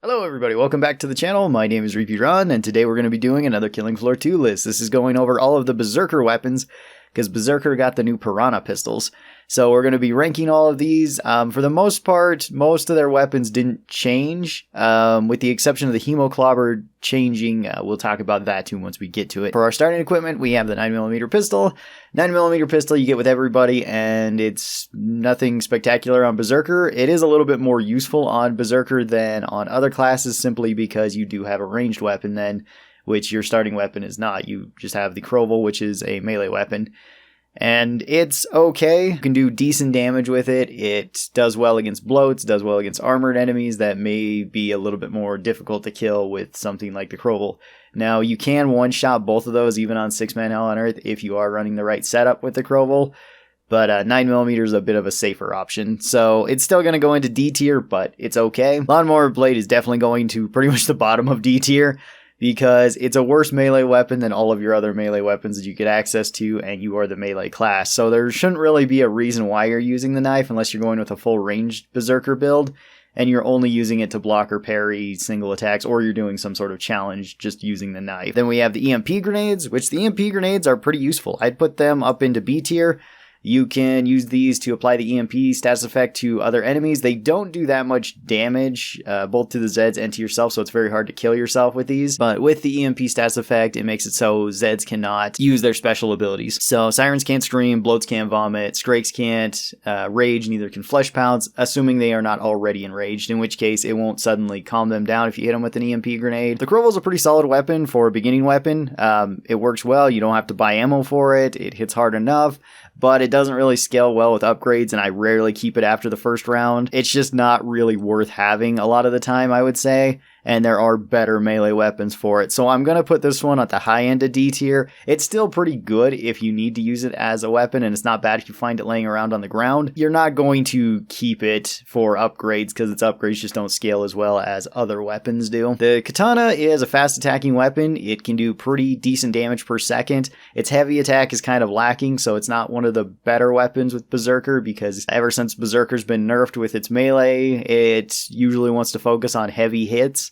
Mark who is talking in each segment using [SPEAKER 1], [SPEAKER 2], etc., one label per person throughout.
[SPEAKER 1] Hello everybody, welcome back to the channel. My name is Repeat Ron, and today we're going to be doing another Killing Floor 2 list. This is going over all of the Berserker weapons, because Berserker got the new Piranha Pistols. So we're going to be ranking all of these. For the most part, most of their weapons didn't change, with the exception of the Hemoclobber changing. We'll talk about that too once we get to it. For our starting equipment, we have the 9mm pistol. 9mm pistol you get with everybody, and it's nothing spectacular on Berserker. It is a little bit more useful on Berserker than on other classes, simply because you do have a ranged weapon then, which your starting weapon is not. You just have the Krovel, which is a melee weapon. And it's okay. You can do decent damage with it. It does well against bloats, does well against armored enemies that may be a little bit more difficult to kill with something like the Krovel. Now, you can one-shot both of those even on 6-man Hell on Earth if you are running the right setup with the Krovel. But 9mm is a bit of a safer option. So it's still going to go into D tier, but it's okay. Lawnmower Blade is definitely going to pretty much the bottom of D tier, because it's a worse melee weapon than all of your other melee weapons that you get access to, and you are the melee class. So there shouldn't really be a reason why you're using the knife unless you're going with a full ranged Berserker build, and you're only using it to block or parry single attacks, or you're doing some sort of challenge just using the knife. Then we have the EMP grenades, which the EMP grenades are pretty useful. I'd put them up into B tier. You can use these to apply the EMP status effect to other enemies. They don't do that much damage, both to the Zeds and to yourself, so it's very hard to kill yourself with these. But with the EMP status effect, it makes it so Zeds cannot use their special abilities. So Sirens can't scream, Bloats can't vomit, Skrakes can't rage, neither can Flesh Pounds, assuming they are not already enraged, in which case it won't suddenly calm them down if you hit them with an EMP grenade. The Krovel's a pretty solid weapon for a beginning weapon. It works well, you don't have to buy ammo for it, it hits hard enough, but it doesn't really scale well with upgrades, and I rarely keep it after the first round. It's just not really worth having a lot of the time, I would say, and there are better melee weapons for it. So I'm going to put this one at the high end of D tier. It's still pretty good if you need to use it as a weapon, and it's not bad if you find it laying around on the ground. You're not going to keep it for upgrades, because its upgrades just don't scale as well as other weapons do. The Katana is a fast attacking weapon. It can do pretty decent damage per second. Its heavy attack is kind of lacking, so it's not one of the better weapons with Berserker, because ever since Berserker's been nerfed with its melee, it usually wants to focus on heavy hits.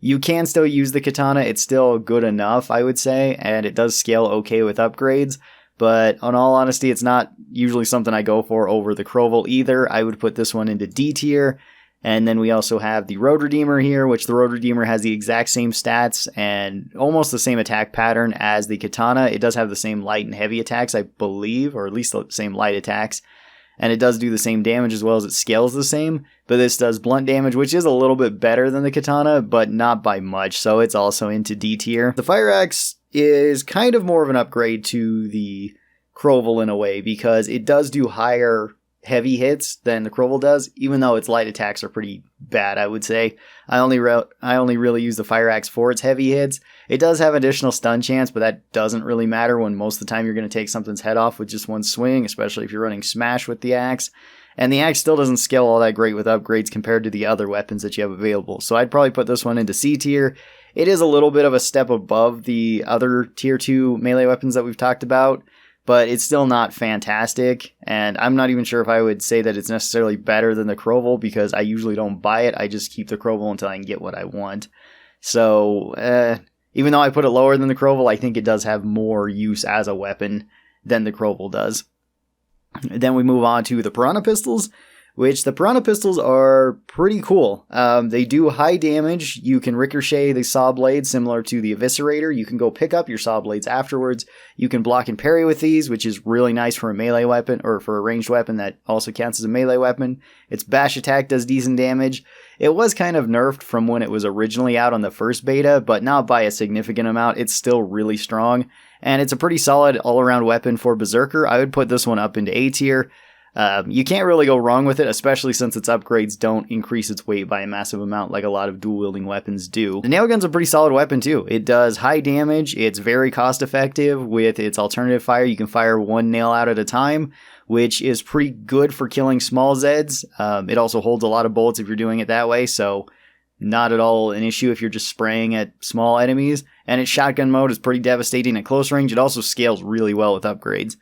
[SPEAKER 1] You can still use the Katana, it's still good enough, I would say, and it does scale okay with upgrades, but on all honesty, it's not usually something I go for over the Krovel either. I would put this one into D tier. And then we also have the Road Redeemer here, which the Road Redeemer has the exact same stats and almost the same attack pattern as the Katana. It does have the same light and heavy attacks, I believe, or at least the same light attacks. And it does do the same damage as well as it scales the same, but this does blunt damage, which is a little bit better than the Katana, but not by much, so it's also into D tier. The Fire Axe is kind of more of an upgrade to the Krovel in a way, because it does do higher heavy hits than the Krovel does, even though its light attacks are pretty bad, I would say. I only really use the Fire Axe for its heavy hits. It does have additional stun chance, but that doesn't really matter when most of the time you're going to take something's head off with just one swing, especially if you're running Smash with the axe. And the axe still doesn't scale all that great with upgrades compared to the other weapons that you have available. So I'd probably put this one into C tier. It is a little bit of a step above the other tier 2 melee weapons that we've talked about, but it's still not fantastic, and I'm not even sure if I would say that it's necessarily better than the Krovel, because I usually don't buy it. I just keep the Krovel until I can get what I want. So, even though I put it lower than the Krovel, I think it does have more use as a weapon than the Krovel does. Then we move on to the Piranha Pistols, which the Piranha Pistols are pretty cool. They do high damage. You can ricochet the saw blades similar to the Eviscerator. You can go pick up your saw blades afterwards. You can block and parry with these, which is really nice for a melee weapon, or for a ranged weapon that also counts as a melee weapon. Its bash attack does decent damage. It was kind of nerfed from when it was originally out on the first beta, but not by a significant amount. It's still really strong, and it's a pretty solid all-around weapon for Berserker. I would put this one up into A tier. You can't really go wrong with it, especially since its upgrades don't increase its weight by a massive amount like a lot of dual-wielding weapons do. The nail gun's a pretty solid weapon too. It does high damage, it's very cost-effective. With its alternative fire, you can fire one nail out at a time, which is pretty good for killing small Zeds. It also holds a lot of bullets if you're doing it that way, so not at all an issue if you're just spraying at small enemies. And its shotgun mode is pretty devastating at close range. It also scales really well with upgrades.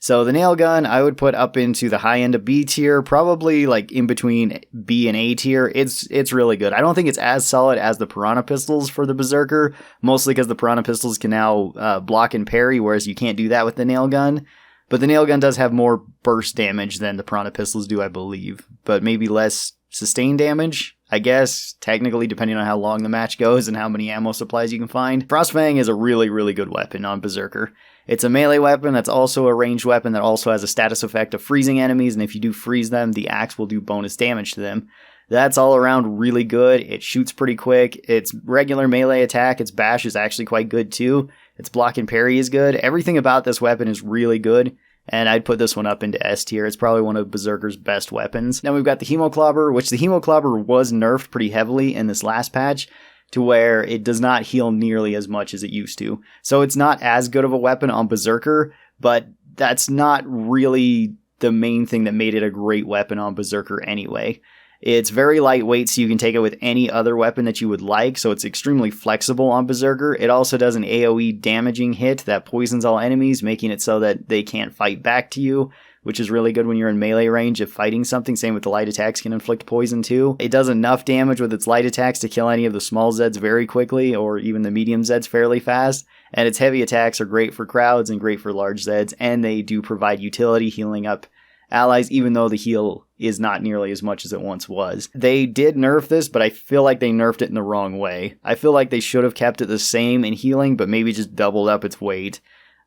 [SPEAKER 1] So the nail gun, I would put up into the high end of B tier, probably like in between B and A tier. It's really good. I don't think it's as solid as the Piranha Pistols for the Berserker, mostly because the Piranha Pistols can now block and parry, whereas you can't do that with the nail gun. But the nail gun does have more burst damage than the Piranha Pistols do, I believe, but maybe less sustained damage, I guess, technically, depending on how long the match goes and how many ammo supplies you can find. Frostfang is a really, really good weapon on Berserker. It's a melee weapon that's also a ranged weapon that also has a status effect of freezing enemies, and if you do freeze them, the axe will do bonus damage to them. That's all around really good. It shoots pretty quick. Its regular melee attack, its bash is actually quite good too. Its block and parry is good. Everything about this weapon is really good, and I'd put this one up into S tier. It's probably one of Berserker's best weapons. Now we've got the Hemoclobber, which the Hemoclobber was nerfed pretty heavily in this last patch, to where it does not heal nearly as much as it used to. So it's not as good of a weapon on Berserker, but that's not really the main thing that made it a great weapon on Berserker anyway. It's very lightweight, so you can take it with any other weapon that you would like, so it's extremely flexible on Berserker. It also does an AoE damaging hit that poisons all enemies, making it so that they can't fight back to you, which is really good when you're in melee range of fighting something. Same with the light attacks can inflict poison too. It does enough damage with its light attacks to kill any of the small Zeds very quickly, or even the medium Zeds fairly fast. And its heavy attacks are great for crowds and great for large Zeds, and they do provide utility, healing up allies, even though the heal is not nearly as much as it once was. They did nerf this, but I feel like they nerfed it in the wrong way. I feel like they should have kept it the same in healing, but maybe just doubled up its weight.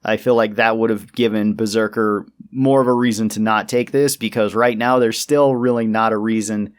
[SPEAKER 1] I feel like that would have given Berserker more of a reason to not take this, because right now there's still really not a reason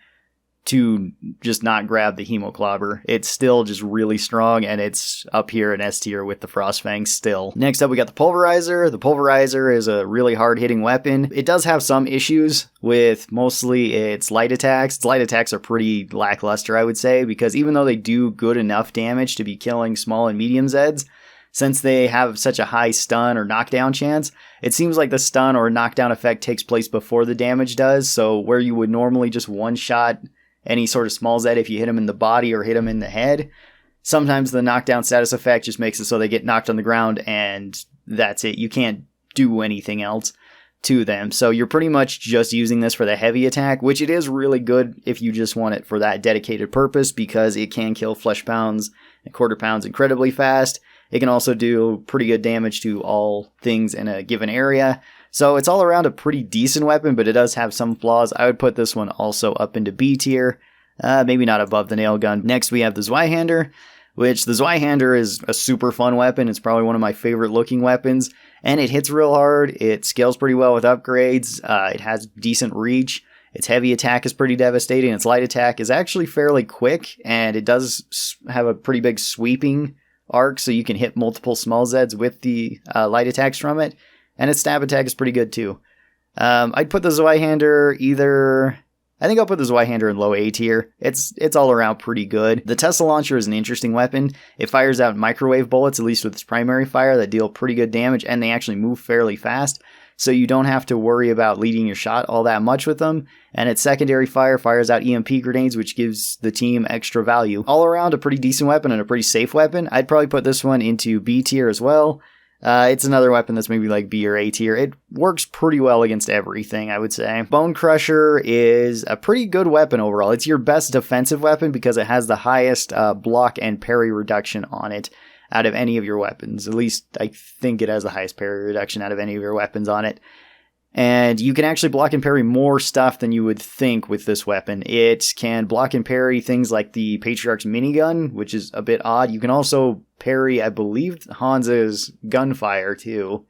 [SPEAKER 1] to just not grab the Hemoclobber. It's still just really strong, and it's up here in S tier with the Frostfang still. Next up, we got the Pulverizer. The Pulverizer is a really hard-hitting weapon. It does have some issues with mostly its light attacks. Its light attacks are pretty lackluster, I would say, because even though they do good enough damage to be killing small and medium Zeds, since they have such a high stun or knockdown chance, it seems like the stun or knockdown effect takes place before the damage does, so where you would normally just one-shot any sort of small Zed if you hit them in the body or hit them in the head, sometimes the knockdown status effect just makes it so they get knocked on the ground and that's it. You can't do anything else to them. So you're pretty much just using this for the heavy attack, which it is really good if you just want it for that dedicated purpose, because it can kill flesh pounds and quarter pounds incredibly fast. It can also do pretty good damage to all things in a given area. So it's all around a pretty decent weapon, but it does have some flaws. I would put this one also up into B tier, maybe not above the nail gun. Next, we have the Zweihander, which the Zweihander is a super fun weapon. It's probably one of my favorite looking weapons, and it hits real hard. It scales pretty well with upgrades. It has decent reach. Its heavy attack is pretty devastating. Its light attack is actually fairly quick, and it does have a pretty big sweeping arc, so you can hit multiple small Zeds with the light attacks from it. And its stab attack is pretty good too. I'd put the Zweihander I think I'll put the Zweihander in low A tier. It's all around pretty good. The Tesla Launcher is an interesting weapon. It fires out microwave bullets, at least with its primary fire, that deal pretty good damage, and they actually move fairly fast. So you don't have to worry about leading your shot all that much with them. And its secondary fire fires out EMP grenades, which gives the team extra value. All around a pretty decent weapon and a pretty safe weapon. I'd probably put this one into B tier as well. It's another weapon that's maybe like B or A tier. It works pretty well against everything, I would say. Bone Crusher is a pretty good weapon overall. It's your best defensive weapon because it has the highest block and parry reduction on it out of any of your weapons. At least I think it has the highest parry reduction out of any of your weapons on it. And you can actually block and parry more stuff than you would think with this weapon. It can block and parry things like the Patriarch's minigun, which is a bit odd. You can also parry, I believe, Hansa's gunfire too,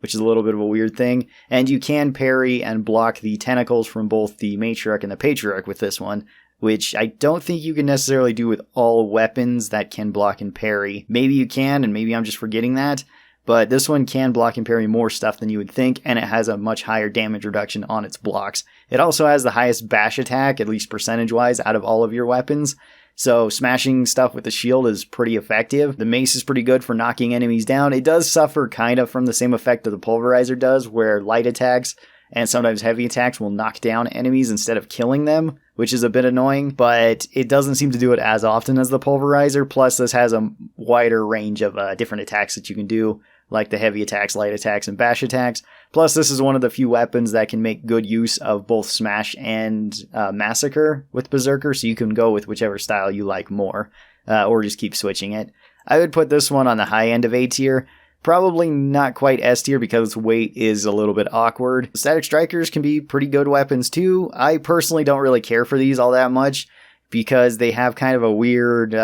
[SPEAKER 1] which is a little bit of a weird thing. And you can parry and block the tentacles from both the Matriarch and the Patriarch with this one, which I don't think you can necessarily do with all weapons that can block and parry. Maybe you can, and maybe I'm just forgetting that. But this one can block and parry more stuff than you would think, and it has a much higher damage reduction on its blocks. It also has the highest bash attack, at least percentage-wise, out of all of your weapons. So smashing stuff with the shield is pretty effective. The mace is pretty good for knocking enemies down. It does suffer kind of from the same effect that the Pulverizer does, where light attacks and sometimes heavy attacks will knock down enemies instead of killing them, which is a bit annoying, but it doesn't seem to do it as often as the Pulverizer. Plus, this has a wider range of different attacks that you can do like the heavy attacks, light attacks, and bash attacks. Plus, this is one of the few weapons that can make good use of both Smash and Massacre with Berserker, so you can go with whichever style you like more, or just keep switching it. I would put this one on the high end of A tier. Probably not quite S tier because its weight is a little bit awkward. Static Strikers can be pretty good weapons too. I personally don't really care for these all that much because they have kind of a weird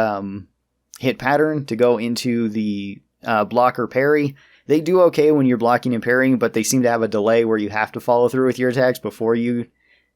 [SPEAKER 1] hit pattern to go into the block or parry. They do okay when you're blocking and parrying, but they seem to have a delay where you have to follow through with your attacks before you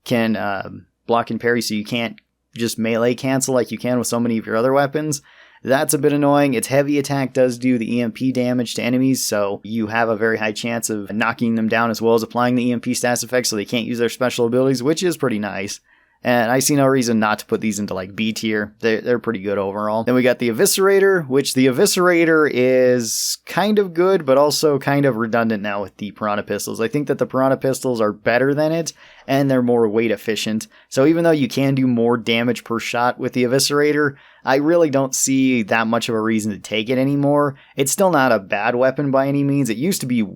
[SPEAKER 1] can block and parry, so you can't just melee cancel like you can with so many of your other weapons. That's a bit annoying. Its heavy attack does do the EMP damage to enemies, so you have a very high chance of knocking them down as well as applying the EMP stats effect, so they can't use their special abilities, which is pretty nice. And I see no reason not to put these into like B tier. They're pretty good overall. Then we got the Eviscerator, which the Eviscerator is kind of good, but also kind of redundant now with the Piranha Pistols. I think that the Piranha Pistols are better than it, and they're more weight efficient. So even though you can do more damage per shot with the Eviscerator, I really don't see that much of a reason to take it anymore. It's still not a bad weapon by any means. It used to be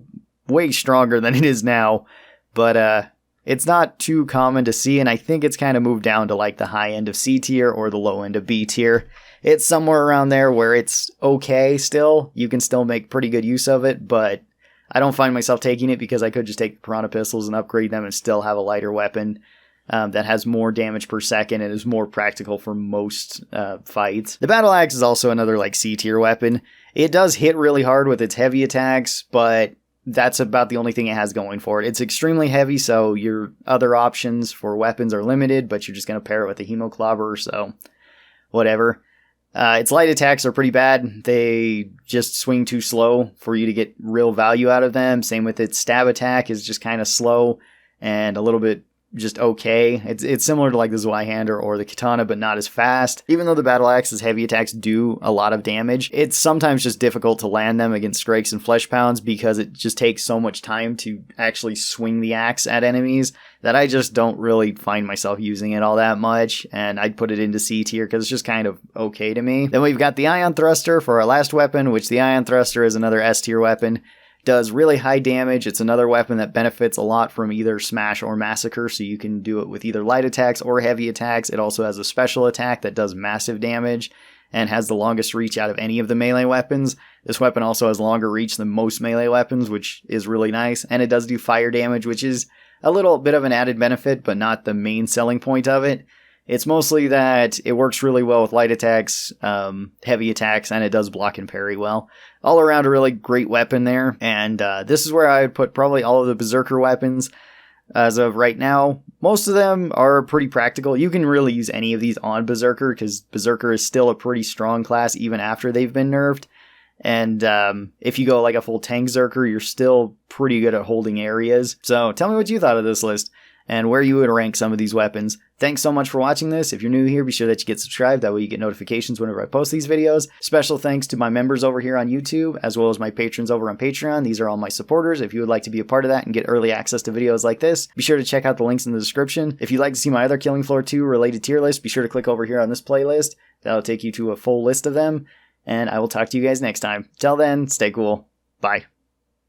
[SPEAKER 1] way stronger than it is now, but it's not too common to see, and I think it's kind of moved down to like the high end of C tier or the low end of B tier. It's somewhere around there where it's okay still. You can still make pretty good use of it, but I don't find myself taking it because I could just take the Piranha Pistols and upgrade them and still have a lighter weapon that has more damage per second and is more practical for most fights. The Battle Axe is also another like C tier weapon. It does hit really hard with its heavy attacks, but that's about the only thing it has going for it. It's extremely heavy, so your other options for weapons are limited, but you're just going to pair it with a Hemoclobber, so whatever. Its light attacks are pretty bad. They just swing too slow for you to get real value out of them. Same with its stab attack is just kind of slow and a little bit just okay. It's similar to like the Zweihander or the Katana, but not as fast. Even though the Battle Axe's heavy attacks do a lot of damage, it's sometimes just difficult to land them against Strikes and Flesh Pounds because it just takes so much time to actually swing the axe at enemies that I just don't really find myself using it all that much, and I'd put it into C tier because it's just kind of okay to me. Then we've got the Ion Thruster for our last weapon, which the Ion Thruster is another S tier weapon. Does really high damage. It's another weapon that benefits a lot from either Smash or Massacre, so you can do it with either light attacks or heavy attacks. It also has a special attack that does massive damage and has the longest reach out of any of the melee weapons. This weapon also has longer reach than most melee weapons, which is really nice, and it does do fire damage, which is a little bit of an added benefit, but not the main selling point of it. It's mostly that it works really well with light attacks, heavy attacks, and it does block and parry well. All around a really great weapon there, and this is where I would put probably all of the Berserker weapons as of right now. Most of them are pretty practical. You can really use any of these on Berserker, because Berserker is still a pretty strong class even after they've been nerfed. And if you go like a full tank Berserker, you're still pretty good at holding areas. So tell me what you thought of this list and where you would rank some of these weapons. Thanks so much for watching this. If you're new here, be sure that you get subscribed. That way you get notifications whenever I post these videos. Special thanks to my members over here on YouTube, as well as my patrons over on Patreon. These are all my supporters. If you would like to be a part of that and get early access to videos like this, be sure to check out the links in the description. If you'd like to see my other Killing Floor 2 related tier list, be sure to click over here on this playlist. That'll take you to a full list of them, and I will talk to you guys next time. Till then, stay cool. Bye.